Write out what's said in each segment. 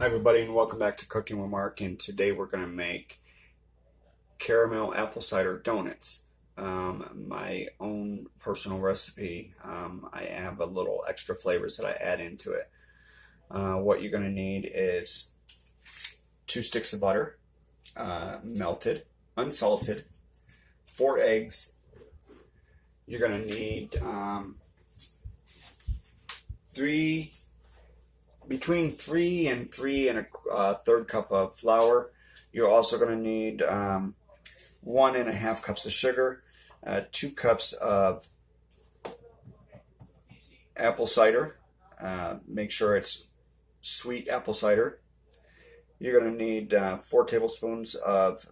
Hi everybody and welcome back to Cooking with Mark, and today we're going to make caramel apple cider donuts. My own personal recipe. I have a little extra flavors that I add into it. What you're going to need is 2 sticks of butter, melted, unsalted, 4 eggs. You're going to need between 3 and 3 1/3 cup of flour. You're also going to need 1 1/2 cups of sugar, 2 cups of apple cider. Make sure it's sweet apple cider. You're going to need 4 teaspoons of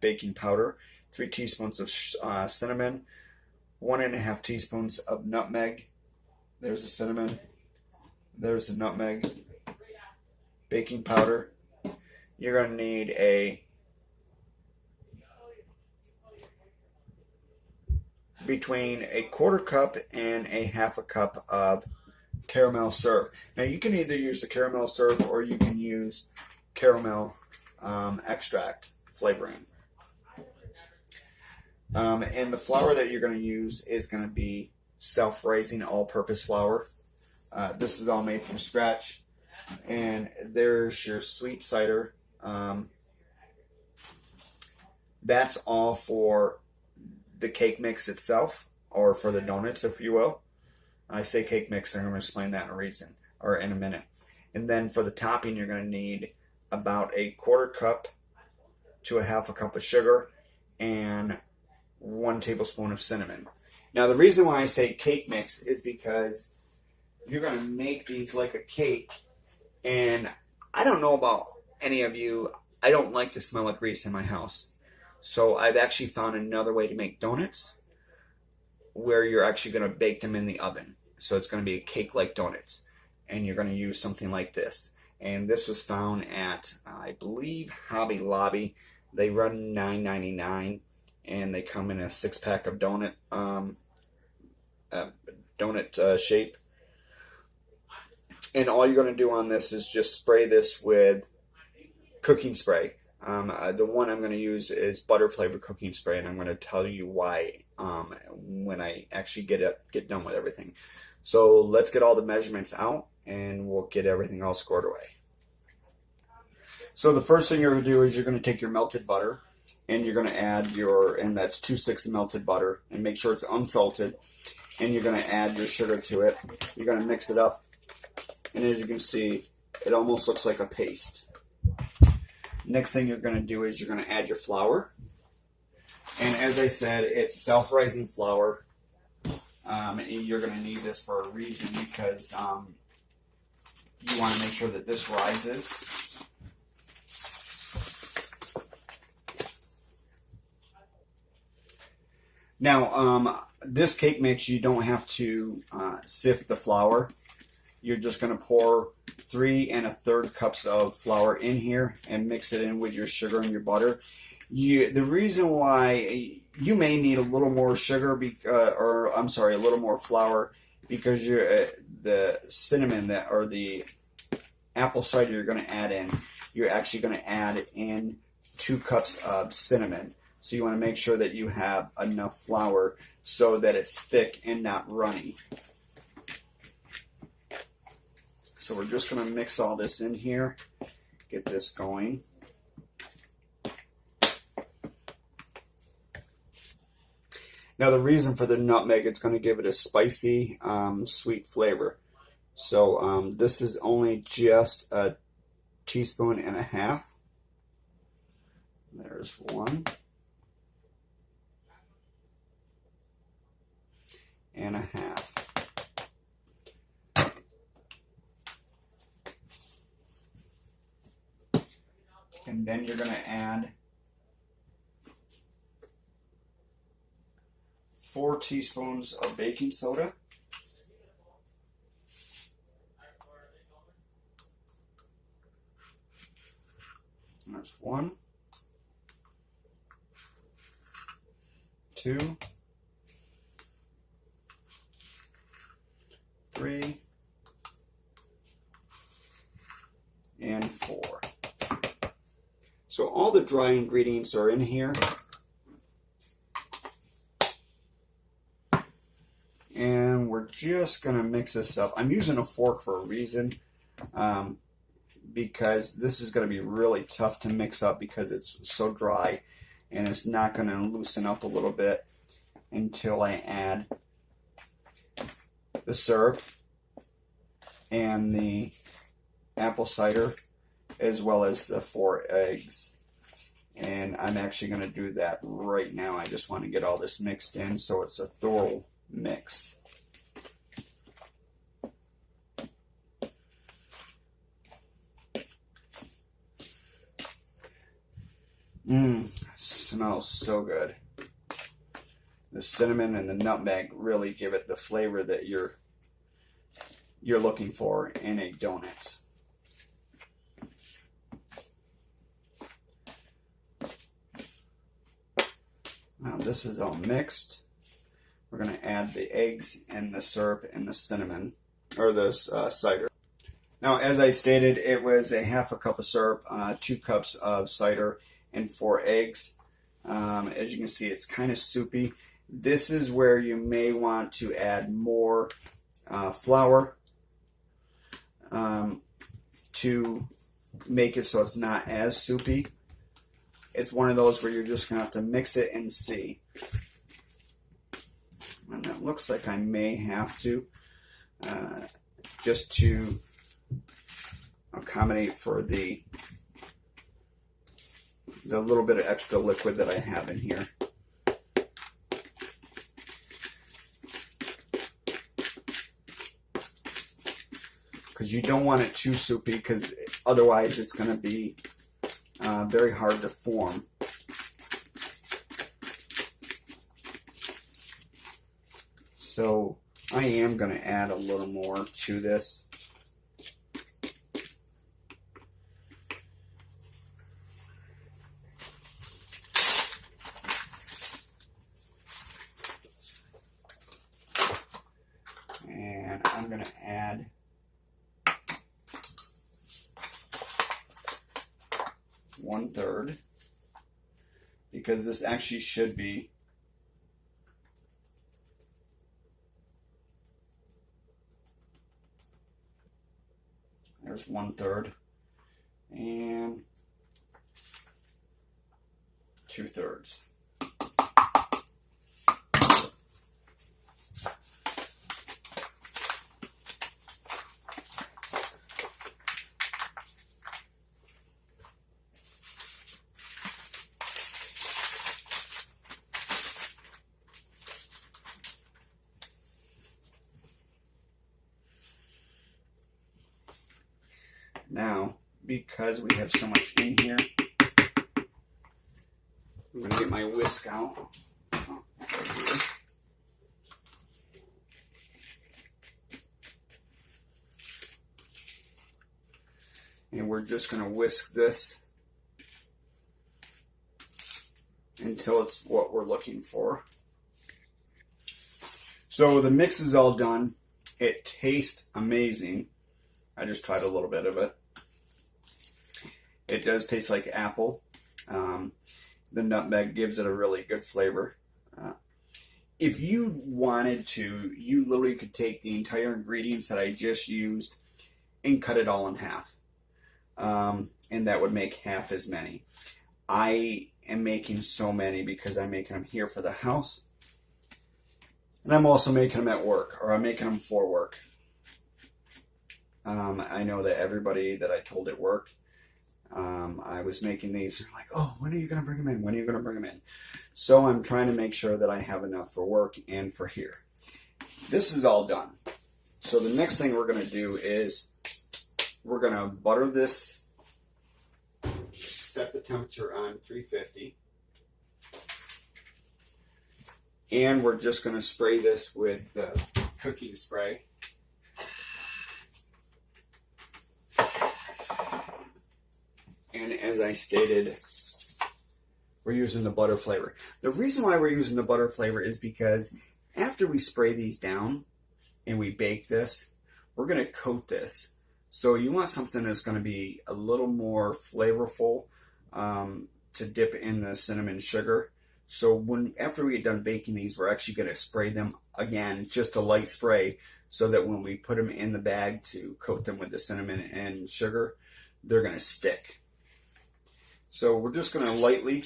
baking powder, 3 teaspoons of cinnamon, 1 1/2 teaspoons of nutmeg. There's the cinnamon. There's the nutmeg, baking powder. You're going to need between 1/4 cup and 1/2 cup of caramel syrup. Now you can either use the caramel syrup or you can use caramel extract flavoring. And the flour that you're going to use is going to be self-raising all-purpose flour. This is all made from scratch. And there's your sweet cider. That's all for the cake mix itself, or for the donuts, if you will. I say cake mix, and I'm going to explain that in a minute. And then for the topping, you're going to need about 1/4 cup to 1/2 cup of sugar and 1 tablespoon of cinnamon. Now, the reason why I say cake mix is because you're going to make these like a cake, and I don't know about any of you, I don't like to smell like grease in my house. So I've actually found another way to make donuts where you're actually going to bake them in the oven. So it's going to be a cake-like donuts, and you're going to use something like this. And this was found at, I believe, Hobby Lobby. They run $9.99, and they come in a 6-pack of donut shape. And all you're going to do on this is just spray this with cooking spray. The one I'm going to use is butter flavored cooking spray, and I'm going to tell you why when I actually get done with everything. So let's get all the measurements out, and we'll get everything all scored away. So the first thing you're going to do is you're going to take your melted butter, and you're going to add and that's 2 sticks of melted butter, and make sure it's unsalted. And you're going to add your sugar to it. You're going to mix it up. And as you can see, it almost looks like a paste. Next thing you're going to do is you're going to add your flour. And as I said, it's self-rising flour. You're going to need this for a reason, because you want to make sure that this rises. Now, this cake mix, you don't have to sift the flour. You're just going to pour 3 1/3 cups of flour in here and mix it in with your sugar and your butter. The reason why you may need a little more sugar, a little more flour, because the cinnamon or the apple cider you're going to add in, you're actually going to add in 2 cups of cinnamon. So you want to make sure that you have enough flour so that it's thick and not runny. So we're just going to mix all this in here, get this going. Now the reason for the nutmeg, it's going to give it a spicy, sweet flavor. So this is only just 1.5 teaspoons. There's 1 1/2. And then you're going to add 4 teaspoons of baking soda. And that's 1, 2, 3, and 4. So all the dry ingredients are in here. And we're just going to mix this up. I'm using a fork for a reason, because this is going to be really tough to mix up because it's so dry, and it's not going to loosen up a little bit until I add the syrup and the apple cider as well as the 4 eggs. And I'm actually going to do that right now. I just want to get all this mixed in so it's a thorough mix. Smells so good. The cinnamon and the nutmeg really give it the flavor that you're looking for in a donut. Now this is all mixed. We're going to add the eggs and the syrup and the cinnamon, or the cider. Now, as I stated, it was a half a cup of syrup, 2 cups of cider, and 4 eggs. As you can see, it's kind of soupy. This is where you may want to add more flour to make it so it's not as soupy. It's one of those where you're just going to have to mix it and see. And it looks like I may have to, just to accommodate for the little bit of extra liquid that I have in here. Because you don't want it too soupy, because otherwise it's going to be very hard to form. So I am going to add a little more to this. And I'm going to add one-third, because this actually should be there's 1/3 and 2/3. Now, because we have so much in here, I'm going to get my whisk out. Right here. And we're just going to whisk this until it's what we're looking for. So the mix is all done. It tastes amazing. I just tried a little bit of it. It does taste like apple. The nutmeg gives it a really good flavor. If you wanted to, you literally could take the entire ingredients that I just used and cut it all in half. And that would make half as many. I am making so many because I'm making them here for the house. And I'm also making them at work, or I'm making them for work. I know that everybody that I told at work, I was making these, like, oh, when are you going to bring them in? When are you going to bring them in? So I'm trying to make sure that I have enough for work and for here. This is all done. So the next thing we're going to do is we're going to butter this, set the temperature on 350. And we're just going to spray this with the cooking spray. And as I stated, we're using the butter flavor. The reason why we're using the butter flavor is because after we spray these down and we bake this, we're going to coat this So you want something that's going to be a little more flavorful to dip in the cinnamon sugar. So after we get done baking these, we're actually going to spray them again, just a light spray, so that when we put them in the bag to coat them with the cinnamon and sugar, they're going to stick. So we're just going to lightly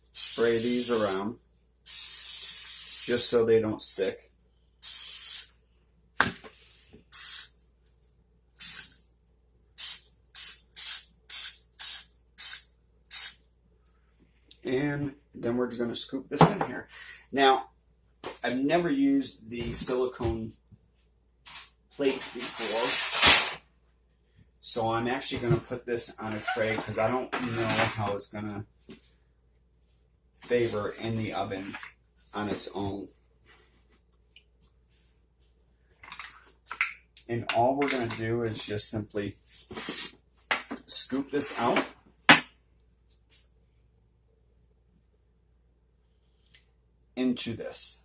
spray these around just so they don't stick. And then we're just going to scoop this in here. Now, I've never used the silicone plates before, so I'm actually going to put this on a tray because I don't know how it's going to favor in the oven on its own. And all we're going to do is just simply scoop this out. Into this.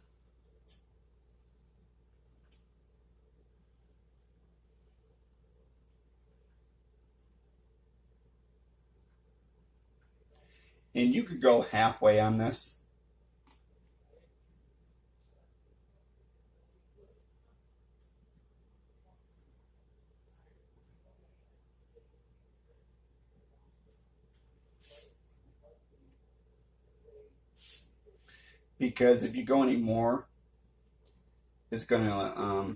And you could go halfway on this. Because if you go any more, it's going to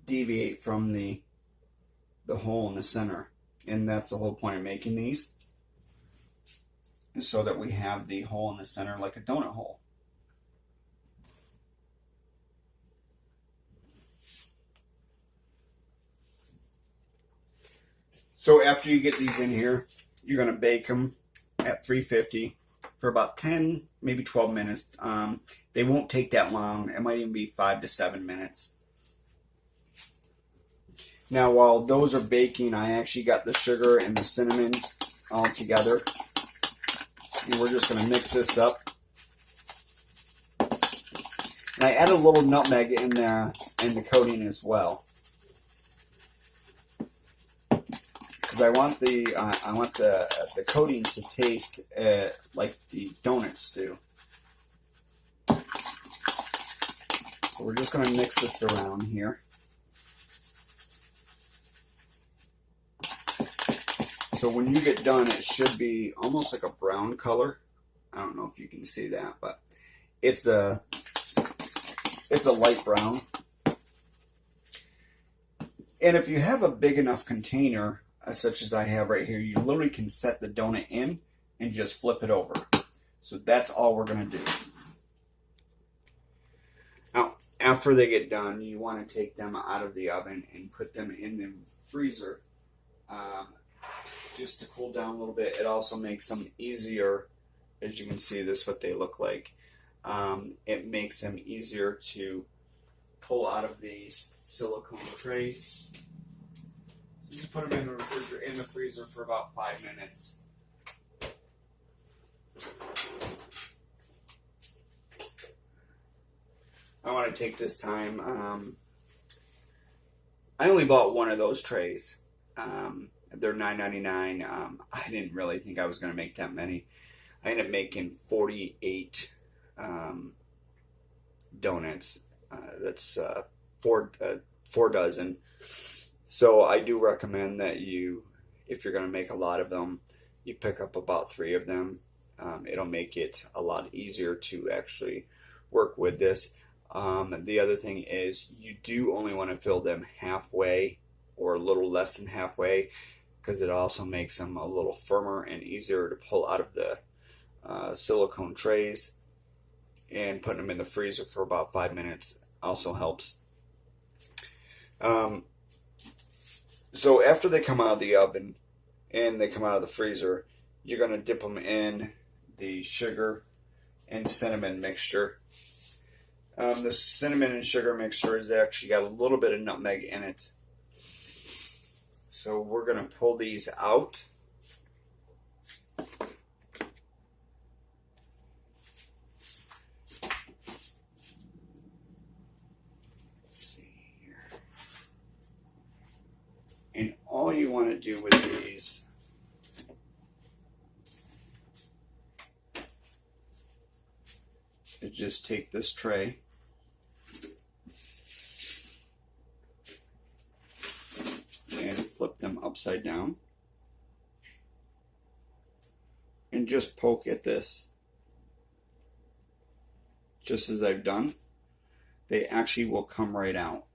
deviate from the hole in the center. And that's the whole point of making these, is so that we have the hole in the center like a donut hole. So after you get these in here, you're going to bake them at 350 for about 10, maybe 12 minutes. They won't take that long. It might even be 5 to 7 minutes. Now, while those are baking, I actually got the sugar and the cinnamon all together. And we're just going to mix this up. And I add a little nutmeg in there in the coating as well. Because I want the coating to taste like the donuts do. So we're just going to mix this around here. So when you get done, it should be almost like a brown color. I don't know if you can see that, but it's a light brown. And if you have a big enough container, such as I have right here, you literally can set the donut in and just flip it over. So that's all we're going to do. Now, after they get done, you want to take them out of the oven and put them in the freezer just to cool down a little bit. It also makes them easier. As you can see, this is what they look like. It makes them easier to pull out of these silicone trays. Just put them in the freezer for about 5 minutes. I want to take this time. I only bought one of those trays. They're $9.99. I didn't really think I was going to make that many. I ended up making 48 donuts. That's four dozen. So I do recommend that if you're going to make a lot of them, you pick up about 3 of them. It'll make it a lot easier to actually work with this. The other thing is you do only want to fill them halfway or a little less than halfway, because it also makes them a little firmer and easier to pull out of the silicone trays. And putting them in the freezer for about 5 minutes also helps. So after they come out of the oven and they come out of the freezer, you're going to dip them in the sugar and cinnamon mixture. The cinnamon and sugar mixture has actually got a little bit of nutmeg in it. So we're going to pull these out. Let's see here. all you want to do with these is just take this tray and flip them upside down and just poke at this just as I've done. They actually will come right out.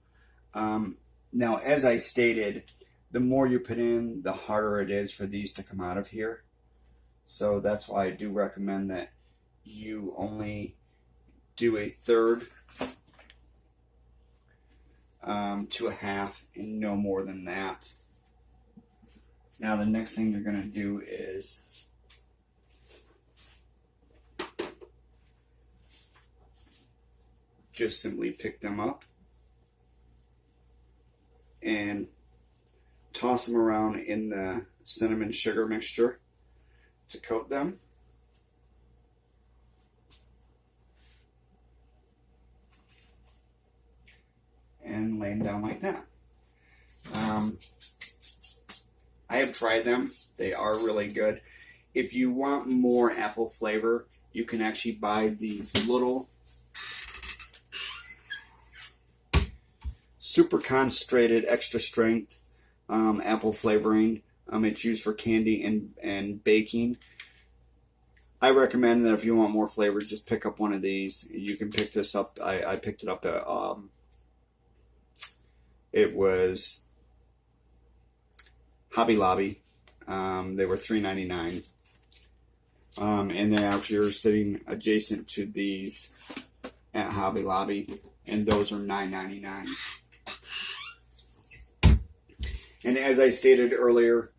Now, as I stated, the more you put in, the harder it is for these to come out of here. So that's why I do recommend that you only do a third to a half and no more than that. Now the next thing you're going to do is just simply pick them up and toss them around in the cinnamon sugar mixture to coat them. And lay them down like that. I have tried them. They are really good. If you want more apple flavor, you can actually buy these little super concentrated extra strength apple flavoring. It's used for candy and baking. I recommend that if you want more flavor, just pick up one of these. You can pick this up. I picked it up at it was Hobby Lobby. They were $3.99, and they actually are sitting adjacent to these at Hobby Lobby, and those are $9.99. And as I stated earlier,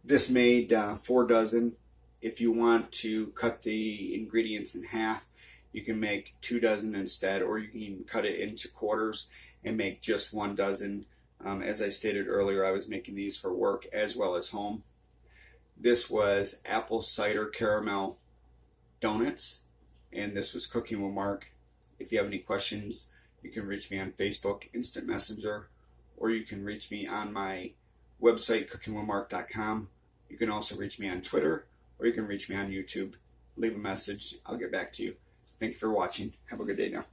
this made 4 dozen. If you want to cut the ingredients in half, you can make 2 dozen instead, or you can cut it into quarters and make just 1 dozen. As I stated earlier, I was making these for work as well as home. This was apple cider caramel donuts, and this was Cooking with Mark. If you have any questions, you can reach me on Facebook, Instant Messenger, or you can reach me on my website, cookingwithmark.com. You can also reach me on Twitter, or you can reach me on YouTube. Leave a message. I'll get back to you. Thank you for watching. Have a good day now.